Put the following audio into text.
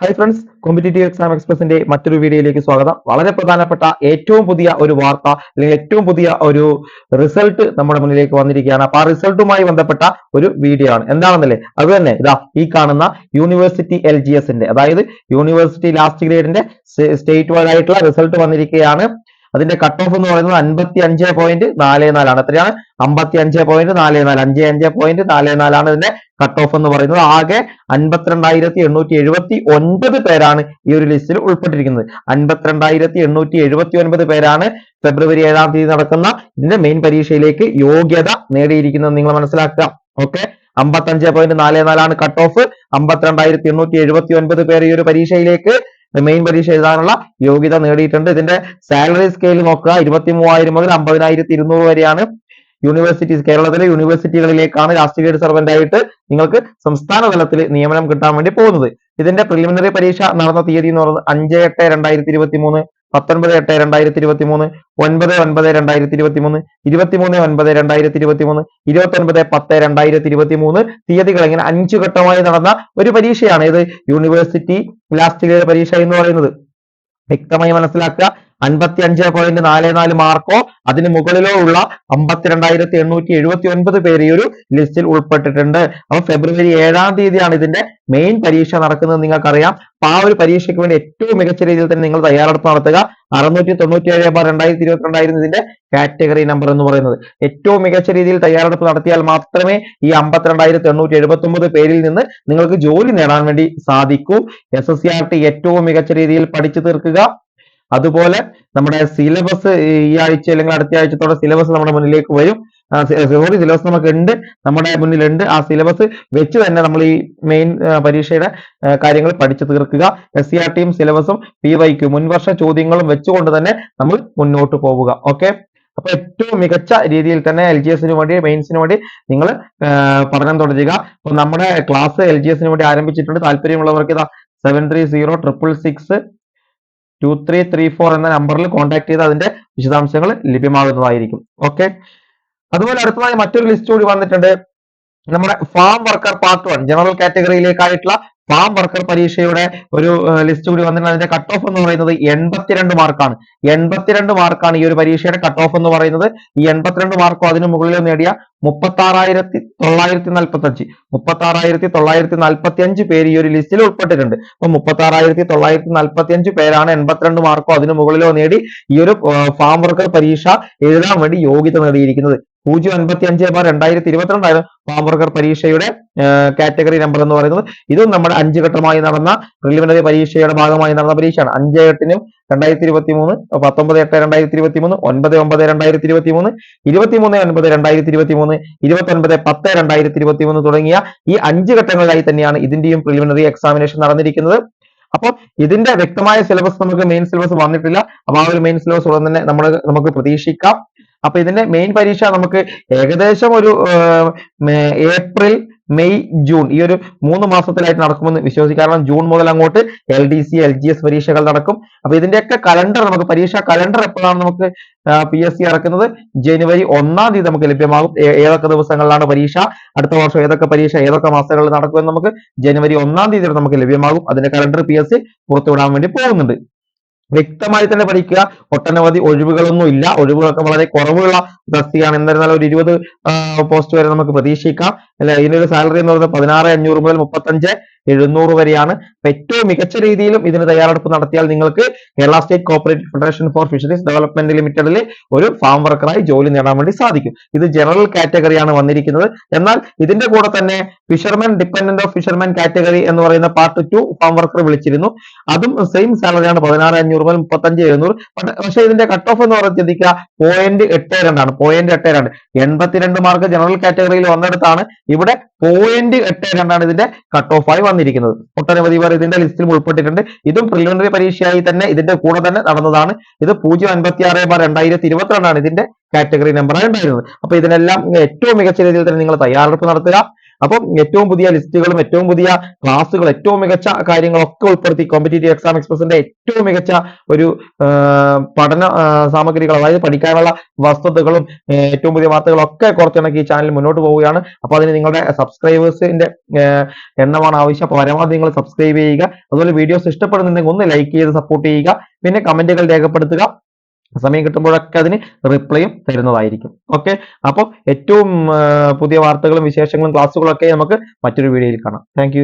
Hi friends, competitive exam എക്സ്പ്രസിന്റെ മറ്റൊരു വീഡിയോയിലേക്ക് സ്വാഗതം. വളരെ പ്രധാനപ്പെട്ട ഏറ്റവും പുതിയ ഒരു വാർത്ത അല്ലെങ്കിൽ ഏറ്റവും പുതിയ ഒരു റിസൾട്ട് നമ്മുടെ മുന്നിലേക്ക് വന്നിരിക്കുകയാണ്. അപ്പൊ ആ റിസൾട്ടുമായി ബന്ധപ്പെട്ട ഒരു വീഡിയോ ആണ്. എന്താണെന്നല്ലേ, അത് തന്നെ ഇതാ ഈ കാണുന്ന യൂണിവേഴ്സിറ്റി LGSന്റെ, അതായത് യൂണിവേഴ്സിറ്റി ലാസ്റ്റ് ഗ്രേഡിന്റെ സ്റ്റേറ്റ് വൈഡ് ആയിട്ടുള്ള റിസൾട്ട് വന്നിരിക്കുകയാണ്. അതിന്റെ കട്ട് ഓഫ് എന്ന് പറയുന്നത് 55.44 ആണ്. എത്രയാണ്? 55.44, 55.44 ആണ് ഇതിന്റെ കട്ട് ഓഫ് എന്ന് പറയുന്നത്. ആകെ 52,879 പേരാണ് ഈ ഒരു ലിസ്റ്റിൽ ഉൾപ്പെട്ടിരിക്കുന്നത്. 52,879 പേരാണ് ഫെബ്രുവരി 7-ാം തീയതി നടക്കുന്ന ഇതിന്റെ മെയിൻ പരീക്ഷയിലേക്ക് യോഗ്യത നേടിയിരിക്കുന്നത്. നിങ്ങൾ മനസ്സിലാക്കുക. ഓക്കെ, 55.44 ആണ് കട്ട് ഓഫ്. 52,879 പേർ ഈ ഒരു പരീക്ഷയിലേക്ക് മെയിൻ പരീക്ഷ എഴുതാനുള്ള യോഗ്യത നേടിയിട്ടുണ്ട്. ഇതിന്റെ സാലറി സ്കെയിൽ നോക്കുക, 23,000 മുതൽ 50,200 വരെയാണ്. യൂണിവേഴ്സിറ്റീസ്, കേരളത്തിലെ യൂണിവേഴ്സിറ്റികളിലേക്കാണ് ലാസ്റ്റ് ഗ്രേഡ് സർവന്റ് ആയിട്ട് നിങ്ങൾക്ക് സംസ്ഥാന തലത്തിൽ നിയമനം കിട്ടാൻ വേണ്ടി പോകുന്നത്. ഇതിന്റെ പ്രിലിമിനറി പരീക്ഷ നടന്ന തീയതി എന്ന് പറയുന്നത് 5/8/2023, 19/8/2023, 9/9/2023, 23/9/2023, 29/10/2023 തീയതികൾ ഇങ്ങനെ 5 ഘട്ടമായി നടന്ന ഒരു പരീക്ഷയാണ് ഇത് യൂണിവേഴ്സിറ്റി ലാസ്റ്റ് ഗ്രേഡ് പരീക്ഷ എന്ന് പറയുന്നത്. വ്യക്തമായി മനസ്സിലാക്കുക. 55.44 മാർക്കോ അതിന് മുകളിലോ ഉള്ള 52,879 പേര് ഈ ഒരു ലിസ്റ്റിൽ ഉൾപ്പെട്ടിട്ടുണ്ട്. അപ്പൊ ഫെബ്രുവരി 7-ാം തീയതിയാണ് ഇതിന്റെ മെയിൻ പരീക്ഷ നടക്കുന്നത്, നിങ്ങൾക്കറിയാം. അപ്പൊ ആ ഒരു പരീക്ഷയ്ക്ക് വേണ്ടി ഏറ്റവും മികച്ച രീതിയിൽ തന്നെ നിങ്ങൾ തയ്യാറെടുപ്പ് നടത്തുക. 697/2022 ആയിരുന്നു ഇതിന്റെ കാറ്റഗറി നമ്പർ എന്ന് പറയുന്നത്. ഏറ്റവും മികച്ച രീതിയിൽ തയ്യാറെടുപ്പ് നടത്തിയാൽ മാത്രമേ ഈ 52,879 പേരിൽ നിന്ന് നിങ്ങൾക്ക് ജോലി നേടാൻ വേണ്ടി സാധിക്കൂ. SSCRT ഏറ്റവും മികച്ച രീതിയിൽ പഠിച്ചു തീർക്കുക. അതുപോലെ നമ്മുടെ സിലബസ് ഈ ആഴ്ച അല്ലെങ്കിൽ അടുത്ത ആഴ്ചത്തോടെ സിലബസ് നമ്മുടെ മുന്നിലേക്ക് വരും. സിലബസ് നമുക്ക് ഉണ്ട്, നമ്മുടെ മുന്നിലുണ്ട്. ആ സിലബസ് വെച്ച് തന്നെ നമ്മൾ ഈ മെയിൻ പരീക്ഷയുടെ കാര്യങ്ങൾ പഠിച്ചു തീർക്കുക. SCRTയും സിലബസും PYQ മുൻവർഷ ചോദ്യങ്ങളും വെച്ചുകൊണ്ട് തന്നെ നമ്മൾ മുന്നോട്ട് പോവുക. ഓക്കെ, അപ്പൊ ഏറ്റവും മികച്ച രീതിയിൽ തന്നെ LGSന് വേണ്ടി, മെയിൻസിന് വേണ്ടി നിങ്ങൾ പഠനം തുടരുക. അപ്പൊ നമ്മുടെ ക്ലാസ് LGSന് വേണ്ടി ആരംഭിച്ചിട്ടുണ്ട്. താല്പര്യമുള്ളവർക്ക് ഇതാ 7306662334 എന്ന നമ്പറിൽ കോൺടാക്ട് ചെയ്ത് അതിന്റെ വിശദാംശങ്ങൾ ലഭ്യമാകുന്നതായിരിക്കും. ഓക്കെ, അതുപോലെ അടുത്തതായി മറ്റൊരു ലിസ്റ്റ് കൂടി വന്നിട്ടുണ്ട്. നമ്മുടെ ഫാം വർക്കർ പാർട്ട് 1 ജനറൽ കാറ്റഗറിയിലേക്കായിട്ടുള്ള ഫാം വർക്കർ പരീക്ഷയുടെ ഒരു ലിസ്റ്റ് കൂടി വന്നിട്ടുണ്ട്. അതിന്റെ കട്ട് ഓഫ് എന്ന് പറയുന്നത് 82 മാർക്കാണ്. 82 മാർക്കാണ് ഈ ഒരു പരീക്ഷയുടെ കട്ട് ഓഫ് എന്ന് പറയുന്നത്. ഈ 82 മാർക്കോ അതിന് മുകളിൽ നേടിയ 36,945 പേര് ഈ ഒരു ലിസ്റ്റിൽ ഉൾപ്പെട്ടിട്ടുണ്ട്. അപ്പൊ 36,945 പേരാണ് 82 മാർക്കോ അതിന് മുകളിലോ നേടി ഈ ഒരു ഫാം വർക്കർ പരീക്ഷ എഴുതാൻ വേണ്ടി യോഗ്യത നേടിയിരിക്കുന്നത്. 055/2022 ഫാം വർക്കർ പരീക്ഷയുടെ കാറ്റഗറി നമ്പർ എന്ന് പറയുന്നത്. ഇതും നമ്മുടെ 5 ഘട്ടമായി നടന്ന പ്രിലിമിനറി പരീക്ഷയുടെ ഭാഗമായി നടന്ന പരീക്ഷയാണ്. 5/8/2023, 19/8/2023, 9/9/2023, 23/9/2023, 29/10/2023 തുടങ്ങിയ ഈ 5 ഘട്ടങ്ങളിലായി തന്നെയാണ് ഇതിന്റെയും പ്രിലിമിനറി എക്സാമിനേഷൻ നടന്നിരിക്കുന്നത്. അപ്പോൾ ഇതിന്റെ വ്യക്തമായ സിലബസ് നമുക്ക് മെയിൻ സിലബസ് വന്നിട്ടില്ല. അപ്പൊ ആ ഒരു മെയിൻ സിലബസ് ഉടൻ തന്നെ നമുക്ക് പ്രതീക്ഷിക്കാം. അപ്പൊ ഇതിന്റെ മെയിൻ പരീക്ഷ നമുക്ക് ഏകദേശം ഒരു ഏപ്രിൽ, മെയ്, ജൂൺ ഈ ഒരു 3 മാസത്തിലായിട്ട് നടക്കുമെന്ന് വിശ്വസിക്കാം. കാരണം ജൂൺ മുതൽ അങ്ങോട്ട് LDC, LGS പരീക്ഷകൾ നടക്കും. അപ്പൊ ഇതിന്റെയൊക്കെ കലണ്ടർ, നമുക്ക് പരീക്ഷാ കലണ്ടർ എപ്പോഴാണ് നമുക്ക് PSC ഇറക്കുന്നത്? ജനുവരി 1-ാം തീയതി നമുക്ക് ലഭ്യമാകും. ഏതൊക്കെ ദിവസങ്ങളിലാണ് പരീക്ഷ, അടുത്ത വർഷം ഏതൊക്കെ പരീക്ഷ ഏതൊക്കെ മാസങ്ങളിൽ നടക്കുമെന്ന് നമുക്ക് ജനുവരി 1-ാം തീയതി നമുക്ക് ലഭ്യമാകും. അതിന്റെ കലണ്ടർ PSC പുറത്തുവിടാൻ വേണ്ടി പോകുന്നുണ്ട്. വ്യക്തമായി തന്നെ പഠിക്കുക. ഒട്ടനവധി ഒഴിവുകളൊന്നും ഇല്ല. ഒഴിവുകളൊക്കെ വളരെ കുറവുള്ള തസ്തികയാണ്. എന്നിരുന്നാലും ഒരു 20 പോസ്റ്റ് വരെ നമുക്ക് പ്രതീക്ഷിക്കാം. അല്ലെ, ഇതിനൊരു സാലറി എന്ന് പറയുന്നത് 16,500 മുതൽ 35,700 വരെയാണ്. ഏറ്റവും മികച്ച രീതിയിലും ഇതിന് തയ്യാറെടുപ്പ് നടത്തിയാൽ നിങ്ങൾക്ക് Kerala state cooperative federation for fisheries development ലിമിറ്റഡിൽ ഒരു ഫാം വർക്കറായി ജോലി നേടാൻ വേണ്ടി സാധിക്കും. ഇത് ജനറൽ കാറ്റഗറിയാണ് വന്നിരിക്കുന്നത്. എന്നാൽ ഇതിന്റെ കൂടെ തന്നെ fisherman, dependent of fisherman category എന്ന് പറയുന്ന പാർട്ട് 2 ഫാം വർക്കർ വിളിച്ചിരുന്നു. അതും സെയിം സാലറിയാണ്, 16,500 മുതൽ 35,700. പക്ഷേ ഇതിന്റെ കട്ട് ഓഫ് എന്ന് പറയുന്നത് ശ്രദ്ധിക്കുക, 0.82 ആണ്. 0.82, 82 മാർക്ക് ജനറൽ കാറ്റഗറിയിൽ വന്നെടുത്താണ് ഇവിടെ 0.82 ആണ് ഇതിന്റെ കട്ട് ഓഫ് ആയി വന്നിരിക്കുന്നത്. ഒട്ടനവധി പേർ ഇതിന്റെ ലിസ്റ്റിൽ ഉൾപ്പെട്ടിട്ടുണ്ട്. ഇതും പ്രിലിമിനറി പരീക്ഷയായി തന്നെ ഇതിന്റെ കൂടെ തന്നെ നടന്നതാണ്. ഇത് 056/2022 ആണ് ഇതിന്റെ കാറ്റഗറി നമ്പറായി ഉണ്ടായിരുന്നത്. അപ്പൊ ഇതിനെല്ലാം ഏറ്റവും മികച്ച രീതിയിൽ തന്നെ നിങ്ങൾ തയ്യാറെടുപ്പ് നടത്തുക. അപ്പം ഏറ്റവും പുതിയ ലിസ്റ്റുകളും ഏറ്റവും പുതിയ ക്ലാസ്സുകൾ ഏറ്റവും മികച്ച കാര്യങ്ങളൊക്കെ ഉൾപ്പെടുത്തി കോമ്പറ്റേറ്റീവ് എക്സാം എക്സ്പ്രസിന്റെ ഏറ്റവും മികച്ച ഒരു പഠന സാമഗ്രികൾ, അതായത് പഠിക്കാനുള്ള വസ്തുതകളും ഏറ്റവും പുതിയ വാർത്തകളൊക്കെ കുറച്ചിണക്കി ഈ ചാനൽ മുന്നോട്ട് പോവുകയാണ്. അപ്പോൾ അതിന് നിങ്ങളുടെ സബ്സ്ക്രൈബേഴ്സിന്റെ എണ്ണമാണ് ആവശ്യം. അപ്പോൾ പരമാവധി നിങ്ങൾ സബ്സ്ക്രൈബ് ചെയ്യുക. അതുപോലെ വീഡിയോസ് ഇഷ്ടപ്പെടുന്നുണ്ടെങ്കിൽ ഒന്ന് ലൈക്ക് ചെയ്ത് സപ്പോർട്ട് ചെയ്യുക. പിന്നെ കമന്റുകൾ രേഖപ്പെടുത്തുക. സമയം കിട്ടുമ്പോഴൊക്കെ അതിന് റിപ്ലൈയും തരുന്നതായിരിക്കും. ഓക്കെ, അപ്പോൾ ഏറ്റവും പുതിയ വാർത്തകളും വിശേഷങ്ങളും ക്ലാസ്സുകളും ഒക്കെ നമുക്ക് മറ്റൊരു വീഡിയോയിൽ കാണാം. താങ്ക്